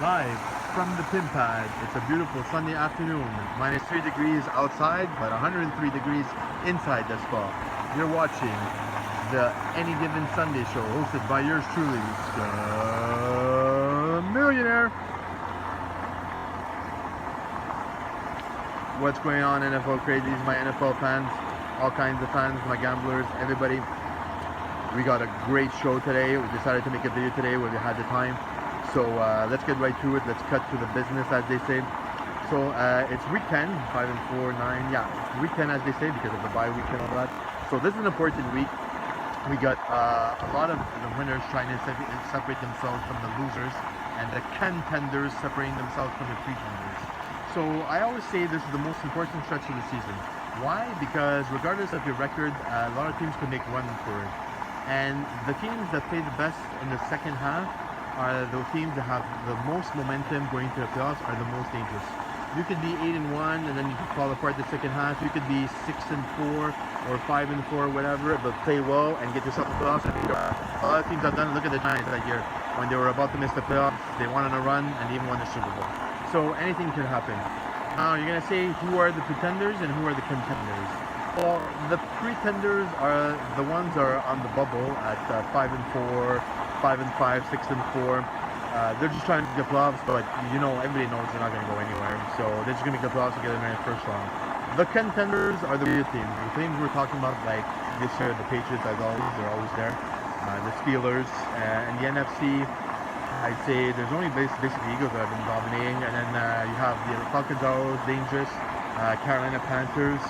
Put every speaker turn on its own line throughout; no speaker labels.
live from the pin pad. It's a beautiful Sunday afternoon. -3 degrees outside, but 103 degrees inside the spa. You're watching the Any Given Sunday show, hosted by yours truly, the Millionaire. What's going on, NFL crazies, my NFL fans, all kinds of fans, my gamblers, everybody. We got a great show today. We decided to make a video today where we had the time. So let's get right to it. Let's cut to the business, as they say. So it's week 10, 5 and 4, 9. Yeah, it's week 10, as they say, because of the bye week and all that. So this is an important week. We got a lot of the winners trying to separate themselves from the losers, and the contenders separating themselves from the pretenders. So I always say this is the most important stretch of the season. Why? Because regardless of your record, a lot of teams can make run for it. And the teams that play the best in the second half are the teams that have the most momentum going to the playoffs, are the most dangerous. You could be 8 and 1 and then you could fall apart the second half. You could be 6 and 4 or 5 and 4, whatever, but play well and get yourself to the playoffs. A lot of teams have done it. Look at the Giants that year. When they were about to miss the playoffs, they went on a run and even won the Super Bowl. So anything can happen. Now you're going to say, who are the pretenders and who are the contenders? Well, the pretenders are the ones that are on the bubble at 5 and 4, 5 and 5, 6 and 4. They're just trying to get playoffs, but you know, everybody knows they're not going to go anywhere. So they're just going to make the playoffs to get in the first round. The contenders are the real teams. The teams we're talking about, like this year, the Patriots, as always, they're always there. The Steelers, and the NFC. I'd say there's only basically Eagles that have been dominating, and then you have the Falcons are always dangerous, Carolina Panthers,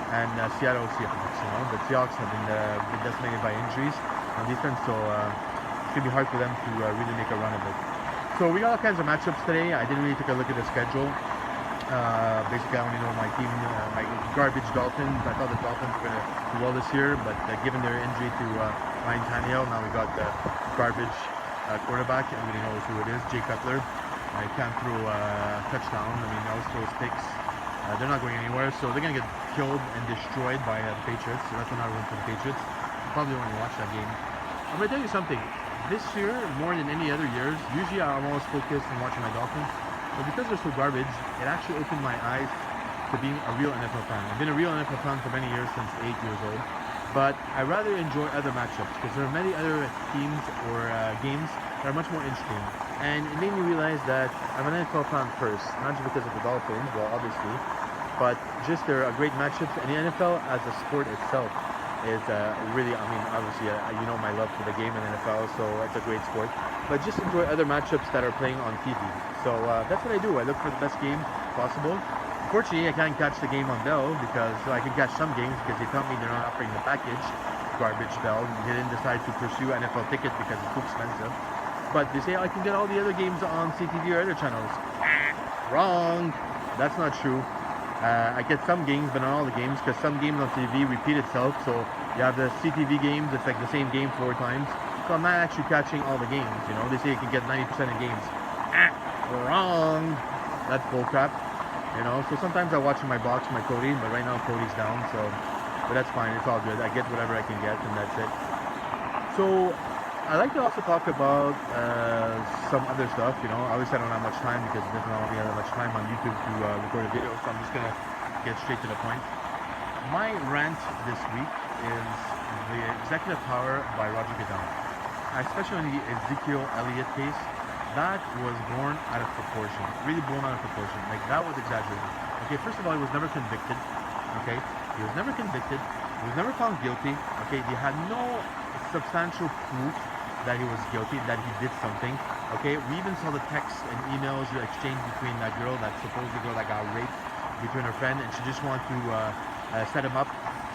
and Seattle Seahawks. You know, the Seahawks have been decimated by injuries on defense, so it's gonna be hard for them to really make a run of it. So we got all kinds of matchups today. I didn't really take a look at the schedule. Basically, I only know my team, my garbage Dolphins. I thought the Dolphins were gonna do well this year, but given their injury to Ryan Tannehill, now we got the garbage quarterback. Everybody knows who it is, Jay Cutler. I can't throw a touchdown. I mean, always throws picks. They're not going anywhere, so they're going to get killed and destroyed by the Patriots. So that's another win for the Patriots. Probably want to watch that game. I'm going to tell you something. This year, more than any other years, usually I'm always focused on watching my Dolphins. But because they're so garbage, it actually opened my eyes to being a real NFL fan. I've been a real NFL fan for many years, since 8 years old. But I rather enjoy other matchups because there are many other teams or games that are much more interesting. And it made me realize that I'm an NFL fan first, not just because of the Dolphins, well, obviously, but just there are great matchups. And the NFL as a sport itself is really, I mean, obviously, you know my love for the game in the NFL, so it's a great sport. But just enjoy other matchups that are playing on TV. So that's what I do. I look for the best game possible. Unfortunately, I can't catch the game on Bell because I can catch some games because they tell me they're not offering the package, garbage Bell. They didn't decide to pursue NFL tickets because it's too expensive. But they say I can get all the other games on CTV or other channels. Wrong. That's not true. I get some games, but not all the games, because some games on TV repeat itself. So you have the CTV games, it's like the same game 4 times. So I'm not actually catching all the games. You know, they say you can get 90% of games. Wrong. That's bullcrap. You know, so sometimes I watch in my box my Cody, but right now Cody's down, so, but that's fine, it's all good. I get whatever I can get, and that's it. So, I like to also talk about some other stuff, you know. Obviously I don't have much time because there's not really that much time on YouTube to record a video, so I'm just gonna get straight to the point. My rant this week is the executive power by Roger Goodell, especially on the Ezekiel Elliott case. That was born out of proportion, really blown out of proportion. Like, that was exaggerated. Okay, first of all, he was never convicted. Okay, he was never convicted. He was never found guilty. Okay, they had no substantial proof that he was guilty, that he did something. Okay, we even saw the texts and emails exchanged between that girl, that supposed girl that got raped, between her friend, and she just wanted to set him up.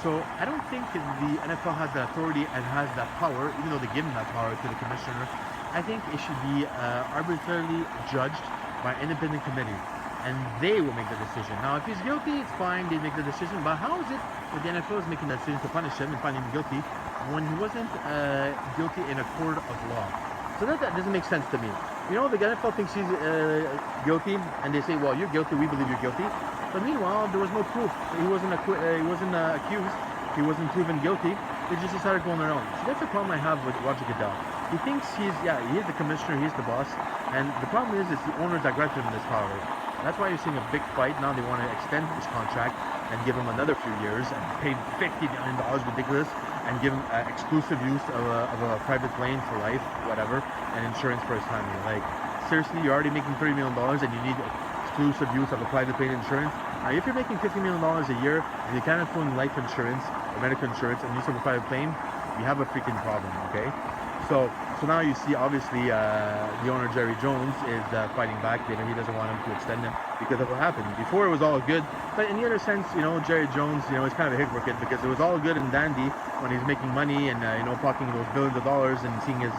So I don't think the NFL has that authority and has that power, even though they give him that power to the commissioner. I think it should be arbitrarily judged by an independent committee, and they will make the decision. Now, if he's guilty, it's fine, they make the decision, but how is it that the NFL is making the decision to punish him and find him guilty when he wasn't guilty in a court of law? So that doesn't make sense to me. You know, the NFL thinks he's guilty, and they say, well, you're guilty, we believe you're guilty. But meanwhile, there was no proof. He wasn't accused, he wasn't proven guilty. They just decided to go on their own. So that's the problem I have with Roger Goodell. he thinks he's the commissioner, he's the boss, and the problem is it's the owners that granted him this power. That's why you're seeing a big fight now. They want to extend his contract and give him another few years and pay $50 million, ridiculous, and give him exclusive use of a private plane for life, whatever, and insurance for his family. Like, seriously, you're already making $30 million and you need exclusive use of a private plane insurance. Now, if you're making $50 million a year and you can't afford life insurance or medical insurance and use of a private plane, you have a freaking problem, okay? So now you see, obviously, the owner, Jerry Jones, is fighting back. He doesn't want him to extend him because of what happened. Before, it was all good. But in the other sense, Jerry Jones, is kind of a hypocrite because it was all good and dandy when he's making money and, pocketing those billions of dollars and seeing his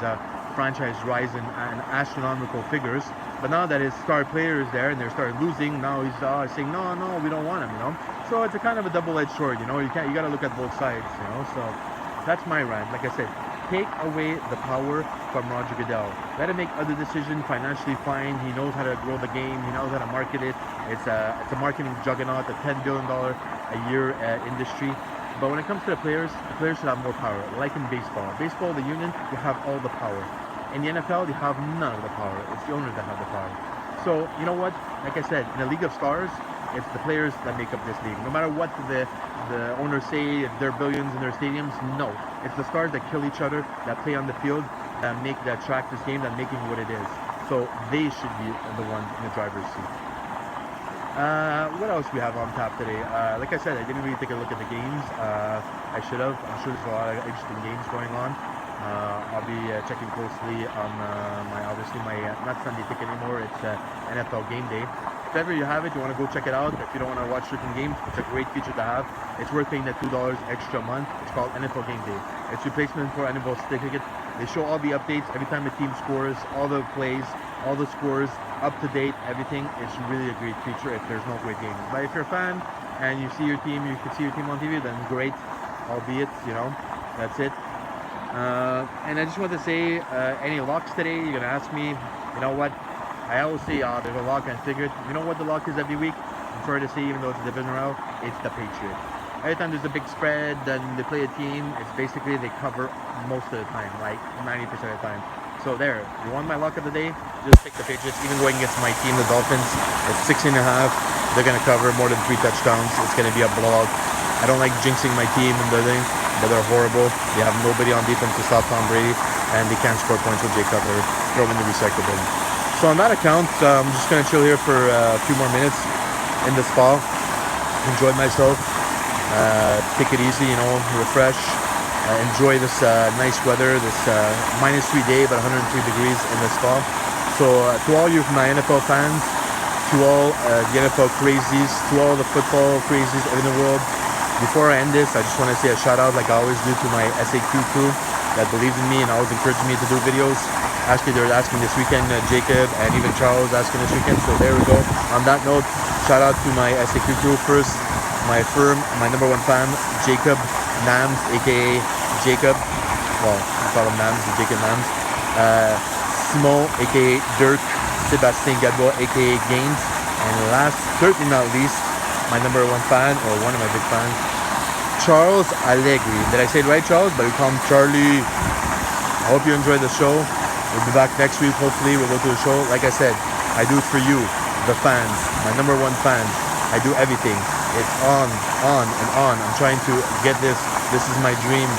franchise rise in astronomical figures. But now that his star player is there and they're starting losing, now he's saying, no, we don't want him, So it's a kind of a double-edged sword, you got to look at both sides, So that's my rant. Like I said, take away the power from Roger Goodell. Let him make other decisions, financially fine. He knows how to grow the game. He knows how to market it. It's a marketing juggernaut, a $10 billion a year industry. But when it comes to the players should have more power. Like in baseball. Baseball, the union, you have all the power. In the NFL, you have none of the power. It's the owners that have the power. So, you know what? Like I said, in a league of stars, it's the players that make up this league. No matter what the owners say, if they're billions in their stadiums, no. It's the stars that kill each other, that play on the field, that track this game, that making what it is. So they should be the ones in the driver's seat. What else we have on tap today? Like I said, I didn't really take a look at the games. I should have. I'm sure there's a lot of interesting games going on. I'll be checking closely on my not Sunday ticket anymore. It's NFL Game Day. If ever you have it, you want to go check it out. If you don't want to watch certain games, it's a great feature to have. It's worth paying that $2 extra a month. It's called NFL Game Day. It's replacement for NFL ticket. They show all the updates every time the team scores, all the plays, all the scores, up to date, everything. It's really a great feature if there's no great games. But if you're a fan and you can see your team on TV, then great. Albeit, that's it. And I just want to say, any locks today? You're gonna ask me. You know what? I always say, there's a lock, and I figured, you know what the lock is every week? I'm sorry to say, even though it's a division round, it's the Patriots. Every time there's a big spread, then they play a team, it's basically they cover most of the time, like 90% of the time. So there, you want my lock of the day? Just pick the Patriots. Even going against my team, the Dolphins, it's 16.5. They're gonna cover more than 3 touchdowns. It's gonna be a blowout. I don't like jinxing my team and the thing, but they're horrible. They have nobody on defense to stop Tom Brady, and they can't score points with Jay Cutler. Throw in the recycle bin. So on that account, I'm just going to chill here for a few more minutes in the spa, enjoy myself, take it easy, refresh, enjoy this nice weather, this -3 day, but 103 degrees in the spa. So to all you my NFL fans, to all the NFL crazies, to all the football crazies in the world, before I end this, I just want to say a shout out, like I always do, to my SAQ crew that believes in me and always encouraged me to do videos. Actually, they were asking this weekend, Jacob and even Charles asking this weekend, so there we go. On that note, shout out to my SAQ crew first, my firm, my #1 fan, Jacob Nams, aka Jacob. Well, I call him Nams, Jacob Nams. Simon, aka Dirk. Sébastien Gadbois, aka Gaines. And last, certainly not least, my #1 fan, or one of my big fans, Charles Allegri. Did I say it right, Charles? But we call him Charlie. I hope you enjoyed the show. We'll be back next week, hopefully. We'll go to the show. Like I said, I do it for you, the fans, my #1 fans. I do everything. It's on, and on. I'm trying to get this. This is my dream.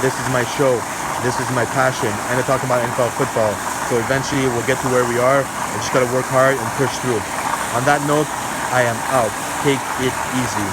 This is my show. This is my passion. And to talk about NFL football. So eventually, we'll get to where we are. I just got to work hard and push through. On that note, I am out. Take it easy.